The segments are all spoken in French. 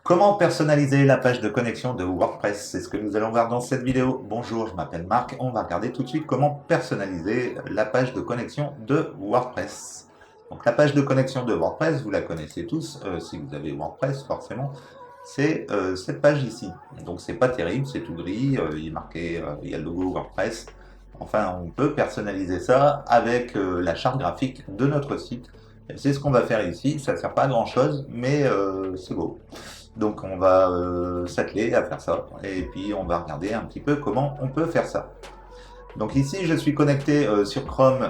Comment personnaliser la page de connexion de WordPress? C'est ce que nous allons voir dans cette vidéo. Bonjour, je m'appelle Marc. On va regarder tout de suite comment personnaliser la page de connexion de WordPress. Donc la page de connexion de WordPress, vous la connaissez tous, si vous avez WordPress forcément, c'est cette page ici. Donc c'est pas terrible, c'est tout gris, il est marqué, il y a le logo WordPress. Enfin, on peut personnaliser ça avec la charte graphique de notre site. C'est ce qu'on va faire ici, ça ne sert pas à grand chose, mais c'est beau. Donc on va s'atteler à faire ça, et puis on va regarder un petit peu comment on peut faire ça. Donc ici je suis connecté sur Chrome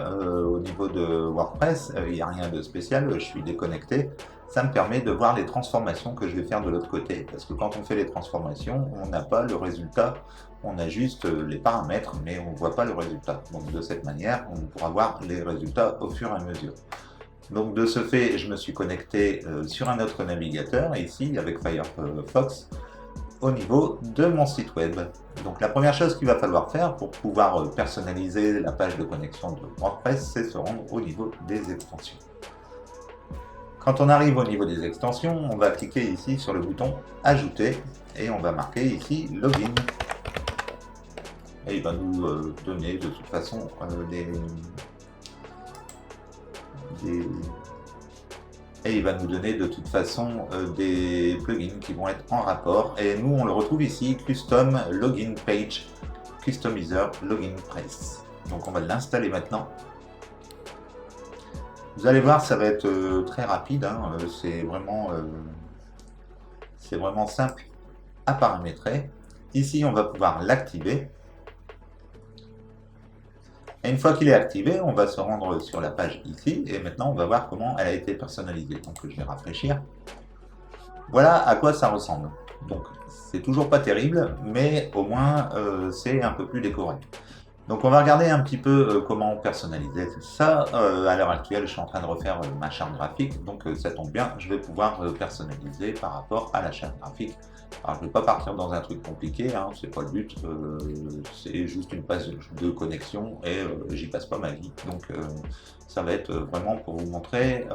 au niveau de WordPress, il n'y a rien de spécial, je suis déconnecté. Ça me permet de voir les transformations que je vais faire de l'autre côté, parce que quand on fait les transformations, on n'a pas le résultat, on a juste les paramètres, mais on ne voit pas le résultat. Donc de cette manière, on pourra voir les résultats au fur et à mesure. Donc de ce fait, je me suis connecté sur un autre navigateur, ici avec Firefox, au niveau de mon site web. Donc la première chose qu'il va falloir faire pour pouvoir personnaliser la page de connexion de WordPress, c'est se rendre au niveau des extensions. Quand on arrive au niveau des extensions, on va cliquer ici sur le bouton Ajouter et on va marquer ici Login. Et il va nous donner de toute façon et il va nous donner de toute façon des plugins qui vont être en rapport. Et nous, on le retrouve ici, Custom Login Page, Customizer Login Press. Donc on va l'installer maintenant. Vous allez voir, ça va être très rapide, hein. C'est vraiment simple à paramétrer. Ici, on va pouvoir l'activer. Et une fois qu'il est activé, on va se rendre sur la page ici, et maintenant on va voir comment elle a été personnalisée. Donc je vais rafraîchir. Voilà à quoi ça ressemble. Donc c'est toujours pas terrible, mais au moins c'est un peu plus décoré. Donc on va regarder un petit peu comment personnaliser ça. À l'heure actuelle, je suis en train de refaire ma charte graphique, donc ça tombe bien, je vais pouvoir personnaliser par rapport à la charte graphique. Alors je ne vais pas partir dans un truc compliqué, hein, c'est pas le but, c'est juste une page de connexion et j'y passe pas ma vie. Donc ça va être vraiment pour vous montrer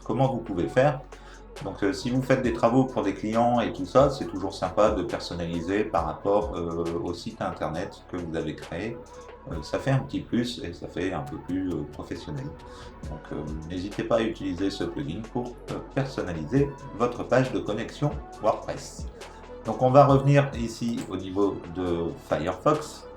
comment vous pouvez faire. Donc si vous faites des travaux pour des clients et tout ça, c'est toujours sympa de personnaliser par rapport au site internet que vous avez créé. Ça fait un petit plus et ça fait un peu plus professionnel. Donc n'hésitez pas à utiliser ce plugin pour personnaliser votre page de connexion WordPress. Donc on va revenir ici au niveau de Firefox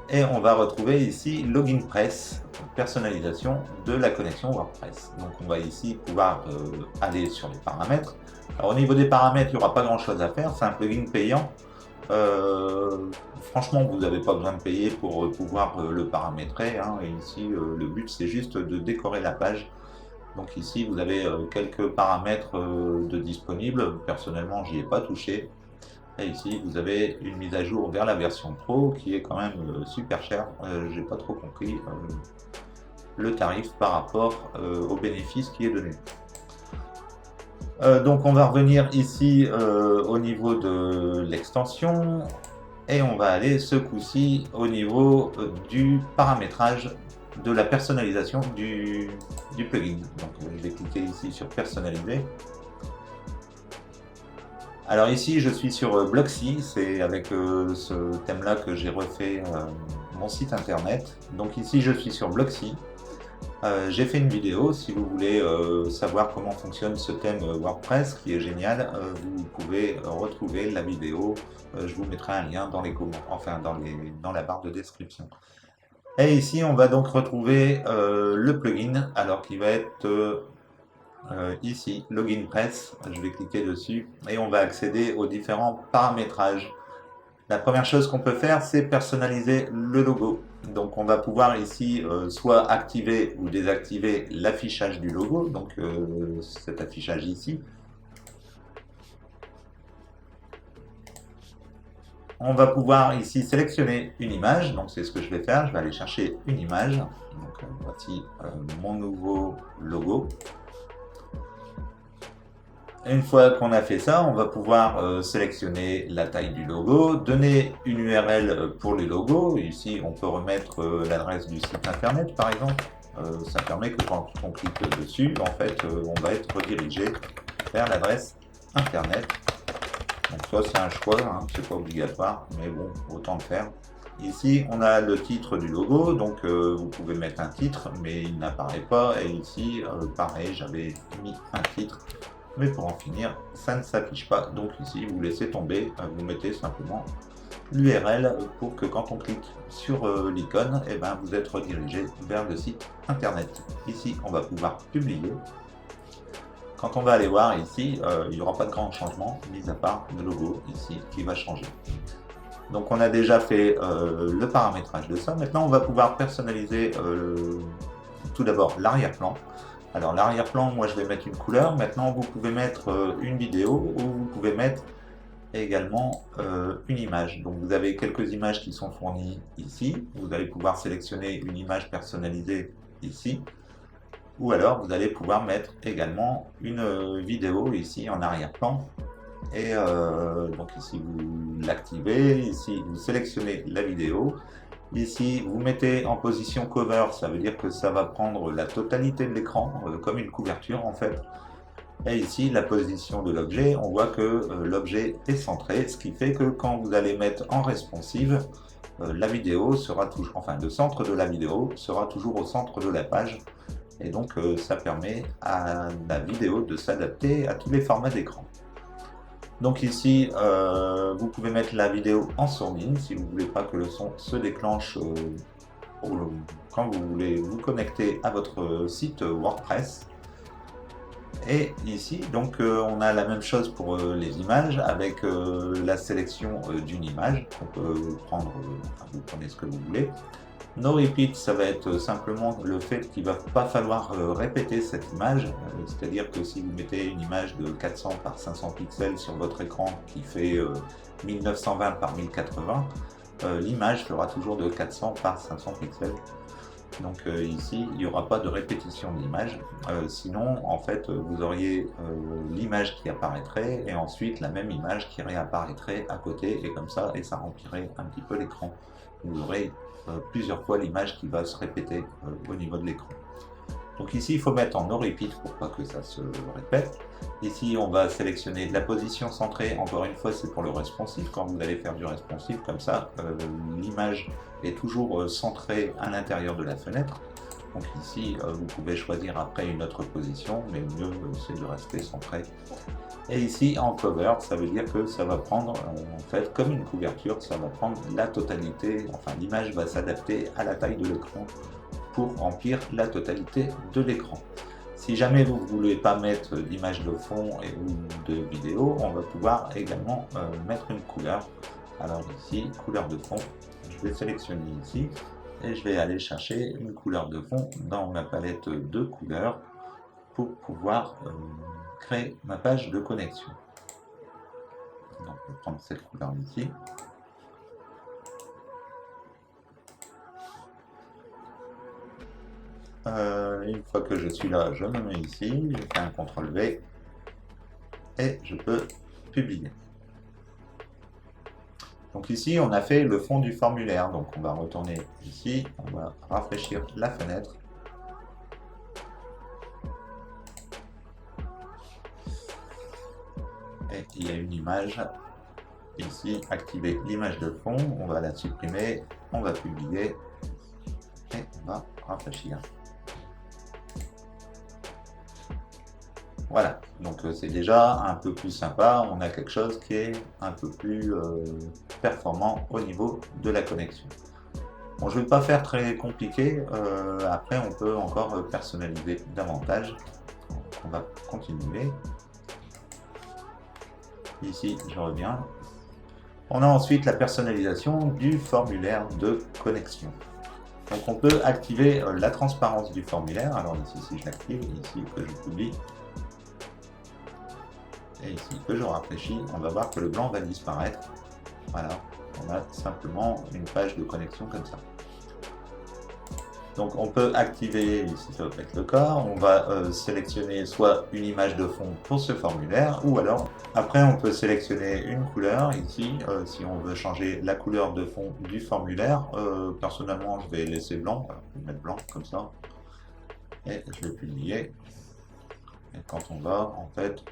et on va retrouver ici Login Press, personnalisation de la connexion WordPress. Donc on va ici pouvoir aller sur les paramètres. Alors au niveau des paramètres, il n'y aura pas grand chose à faire, c'est un plugin payant. Franchement, vous n'avez pas besoin de payer pour pouvoir le paramétrer, hein. Et ici, le but c'est juste de décorer la page. Donc ici, vous avez quelques paramètres de disponibles. Personnellement, j'y ai pas touché. Et ici, vous avez une mise à jour vers la version Pro qui est quand même super chère. J'ai pas trop compris le tarif par rapport au bénéfice qui est donné. Donc on va revenir ici au niveau de l'extension et on va aller ce coup-ci au niveau du paramétrage de la personnalisation du plugin. Donc je vais cliquer ici sur personnaliser. Alors ici je suis sur Blocksy, c'est avec ce thème là que j'ai refait mon site internet. Donc ici je suis sur Blocksy. J'ai fait une vidéo, si vous voulez savoir comment fonctionne ce thème WordPress qui est génial, vous pouvez retrouver la vidéo, je vous mettrai un lien dans les commentaires, enfin dans la barre de description. Et ici on va donc retrouver le plugin, alors qui va être ici, Login Press, je vais cliquer dessus et on va accéder aux différents paramétrages. La première chose qu'on peut faire, c'est personnaliser le logo. Donc on va pouvoir ici soit activer ou désactiver l'affichage du logo, donc cet affichage ici. On va pouvoir ici sélectionner une image, donc c'est ce que je vais faire, je vais aller chercher une image. Donc voici mon nouveau logo. Une fois qu'on a fait ça, on va pouvoir sélectionner la taille du logo, donner une URL pour les logos. Ici, on peut remettre l'adresse du site internet, par exemple. Ça permet que quand on clique dessus, en fait, on va être redirigé vers l'adresse internet Donc ça c'est un choix, hein, c'est pas obligatoire, mais bon, autant le faire. Ici, on a le titre du logo, donc vous pouvez mettre un titre, mais il n'apparaît pas. Et ici, pareil, j'avais mis un titre, mais pour en finir, ça ne s'affiche pas. Donc ici, vous laissez tomber, vous mettez simplement l'URL pour que quand on clique sur l'icône, eh ben, vous êtes redirigé vers le site internet. Ici, on va pouvoir publier. Quand on va aller voir ici, il n'y aura pas de grand changement, mis à part le logo ici qui va changer. Donc on a déjà fait le paramétrage de ça. Maintenant on va pouvoir personnaliser tout d'abord l'arrière-plan. Alors l'arrière-plan, moi je vais mettre une couleur. Maintenant vous pouvez mettre une vidéo ou vous pouvez mettre également une image. Donc vous avez quelques images qui sont fournies ici. Vous allez pouvoir sélectionner une image personnalisée ici. Ou alors vous allez pouvoir mettre également une vidéo ici en arrière-plan. Et donc ici vous l'activez, ici vous sélectionnez la vidéo, ici vous mettez en position cover, ça veut dire que ça va prendre la totalité de l'écran, comme une couverture en fait. Et ici la position de l'objet, on voit que l'objet est centré, ce qui fait que quand vous allez mettre en responsive, la vidéo sera toujours, enfin le centre de la vidéo sera toujours au centre de la page. Et donc ça permet à la vidéo de s'adapter à tous les formats d'écran. Donc ici, vous pouvez mettre la vidéo en sourdine si vous ne voulez pas que le son se déclenche quand vous voulez vous connecter à votre site WordPress. Et ici, donc on a la même chose pour les images avec la sélection d'une image. On peut prendre, vous prenez ce que vous voulez. No repeat, ça va être simplement le fait qu'il ne va pas falloir répéter cette image, c'est-à-dire que si vous mettez une image de 400 par 500 pixels sur votre écran qui fait 1920 par 1080, l'image fera toujours de 400 par 500 pixels. Donc ici, il n'y aura pas de répétition d'image, sinon en fait vous auriez l'image qui apparaîtrait et ensuite la même image qui réapparaîtrait à côté et comme ça, et ça remplirait un petit peu l'écran. Vous aurez plusieurs fois l'image qui va se répéter au niveau de l'écran. Donc ici il faut mettre en no repeat pour pas que ça se répète. Ici on va sélectionner la position centrée, encore une fois c'est pour le responsive, quand vous allez faire du responsive comme ça l'image est toujours centrée à l'intérieur de la fenêtre. Donc ici vous pouvez choisir après une autre position, mais mieux c'est de rester centré. Et ici en cover, ça veut dire que ça va prendre en fait comme une couverture, ça va prendre la totalité, enfin l'image va s'adapter à la taille de l'écran pour remplir la totalité de l'écran. Si jamais vous ne voulez pas mettre d'image de fond ou de vidéo, on va pouvoir également mettre une couleur. Alors ici, couleur de fond, je vais sélectionner ici et je vais aller chercher une couleur de fond dans ma palette de couleurs pour pouvoir créer ma page de connexion. Donc je vais prendre cette couleur ici. Une fois que je suis là, je me mets ici, je fais un CTRL V et je peux publier. Donc ici, on a fait le fond du formulaire. Donc on va retourner ici, on va rafraîchir la fenêtre. Et il y a une image ici, activer l'image de fond, on va la supprimer, on va publier et on va rafraîchir. Voilà, donc c'est déjà un peu plus sympa, on a quelque chose qui est un peu plus performant au niveau de la connexion. Bon, je ne vais pas faire très compliqué, après on peut encore personnaliser davantage. Donc, on va continuer. Ici, je reviens. On a ensuite la personnalisation du formulaire de connexion. Donc on peut activer la transparence du formulaire. Alors ici, si je l'active, ici que je publie, et ici que je rafraîchis, on va voir que le blanc va disparaître. Voilà, on a simplement une page de connexion comme ça. Donc on peut activer, ici ça va être le cas, on va sélectionner soit une image de fond pour ce formulaire, ou alors après on peut sélectionner une couleur, ici si on veut changer la couleur de fond du formulaire, personnellement je vais laisser blanc, je vais mettre blanc comme ça, et je vais publier, Et quand on va, en fait,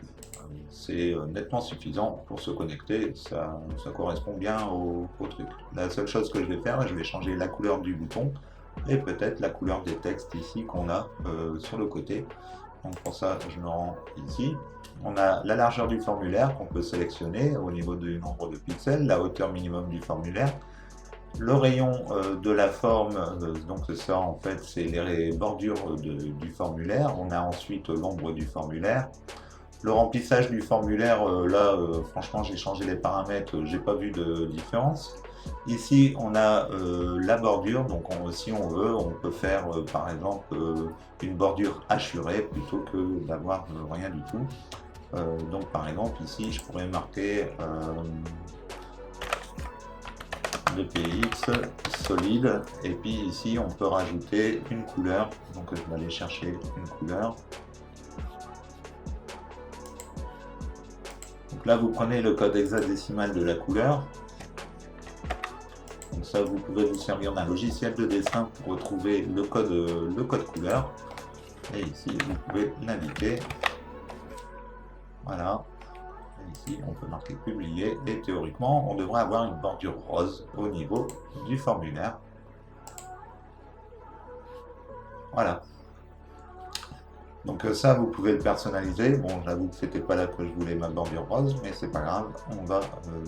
c'est nettement suffisant pour se connecter, ça correspond bien au truc. La seule chose que je vais faire, je vais changer la couleur du bouton et peut-être la couleur des textes ici qu'on a sur le côté. Donc pour ça, je me rends ici. On a la largeur du formulaire qu'on peut sélectionner au niveau du nombre de pixels, la hauteur minimum du formulaire, le rayon de la forme, donc ça en fait c'est les bordures du formulaire. On a ensuite l'ombre du formulaire. Le remplissage du formulaire, là franchement j'ai changé les paramètres, j'ai pas vu de différence. Ici on a la bordure, donc si on veut on peut faire par exemple une bordure hachurée plutôt que d'avoir rien du tout. Donc par exemple ici je pourrais marquer de PX solide, et puis ici on peut rajouter une couleur, donc je vais aller chercher une couleur. Donc là vous prenez le code hexadécimal de la couleur, donc ça vous pouvez vous servir d'un logiciel de dessin pour retrouver le code couleur, et ici vous pouvez l'indiquer, voilà. Ici, on peut marquer publier et théoriquement, on devrait avoir une bordure rose au niveau du formulaire. Voilà. Donc ça, vous pouvez le personnaliser. Bon, j'avoue que c'était pas là que je voulais ma bordure rose, mais c'est pas grave, on va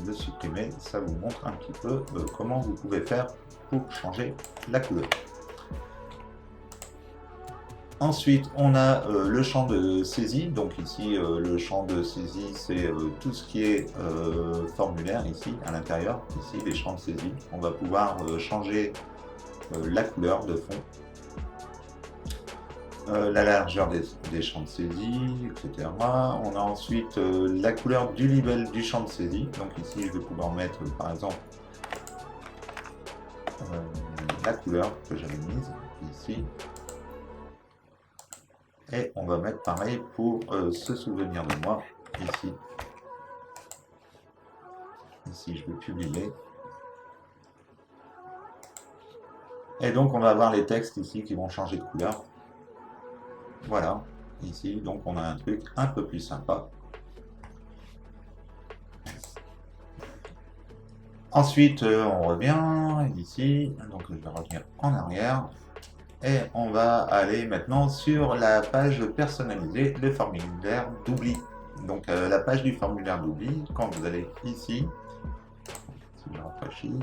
le supprimer. Ça vous montre un petit peu comment vous pouvez faire pour changer la couleur. Ensuite, on a le champ de saisie. Donc ici, le champ de saisie, c'est tout ce qui est formulaire ici, à l'intérieur. Ici, les champs de saisie. On va pouvoir changer la couleur de fond, la largeur des champs de saisie, etc. On a ensuite la couleur du label du champ de saisie. Donc ici, je vais pouvoir mettre, par exemple, la couleur que j'avais mise ici. Et on va mettre pareil pour se souvenir de moi, ici. Ici, je vais publier. Et donc, on va avoir les textes ici qui vont changer de couleur. Voilà, ici, donc on a un truc un peu plus sympa. Ensuite, on revient ici, donc je vais revenir en arrière. Et on va aller maintenant sur la page personnalisée, le formulaire d'oubli. Donc la page du formulaire d'oubli, quand vous allez ici, si je rafraîchis,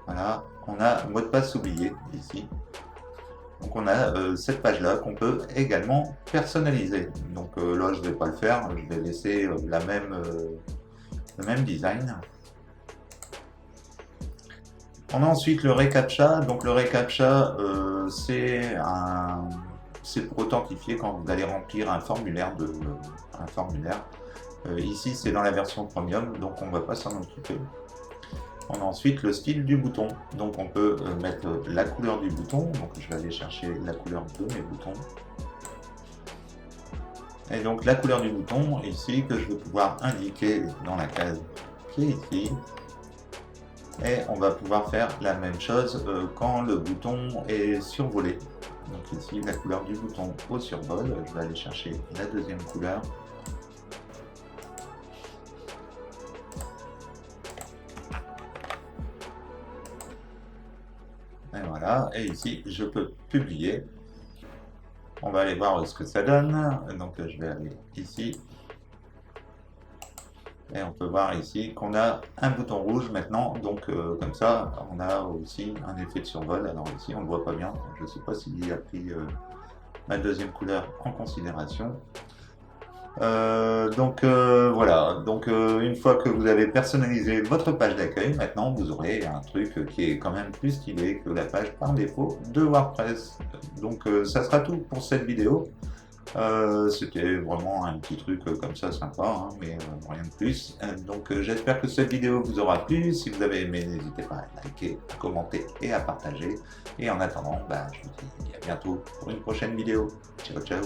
voilà, on a mot de passe oublié ici. Donc on a cette page-là qu'on peut également personnaliser. Donc là je ne vais pas le faire, je vais laisser le même design. On a ensuite le reCAPTCHA. Donc le reCAPTCHA, c'est pour authentifier quand vous allez remplir un formulaire. Ici c'est dans la version premium, donc on ne va pas s'en occuper. On a ensuite le style du bouton. Donc on peut mettre la couleur du bouton. Donc je vais aller chercher la couleur de mes boutons. Et donc la couleur du bouton ici que je vais pouvoir indiquer dans la case qui est ici. Et on va pouvoir faire la même chose quand le bouton est survolé. Donc ici, la couleur du bouton au survol, je vais aller chercher la deuxième couleur. Et voilà, et ici, je peux publier. On va aller voir ce que ça donne. Donc je vais aller ici. Et on peut voir ici qu'on a un bouton rouge maintenant, donc comme ça on a aussi un effet de survol. Alors ici on ne le voit pas bien, je ne sais pas s'il a pris ma deuxième couleur en considération. Voilà, donc une fois que vous avez personnalisé votre page d'accueil, maintenant vous aurez un truc qui est quand même plus stylé que la page par défaut de WordPress. Donc ça sera tout pour cette vidéo. C'était vraiment un petit truc comme ça sympa, hein, mais rien de plus. Donc j'espère que cette vidéo vous aura plu. Si vous avez aimé, n'hésitez pas à liker, à commenter et à partager. Et en attendant, je vous dis à bientôt pour une prochaine vidéo. Ciao ciao.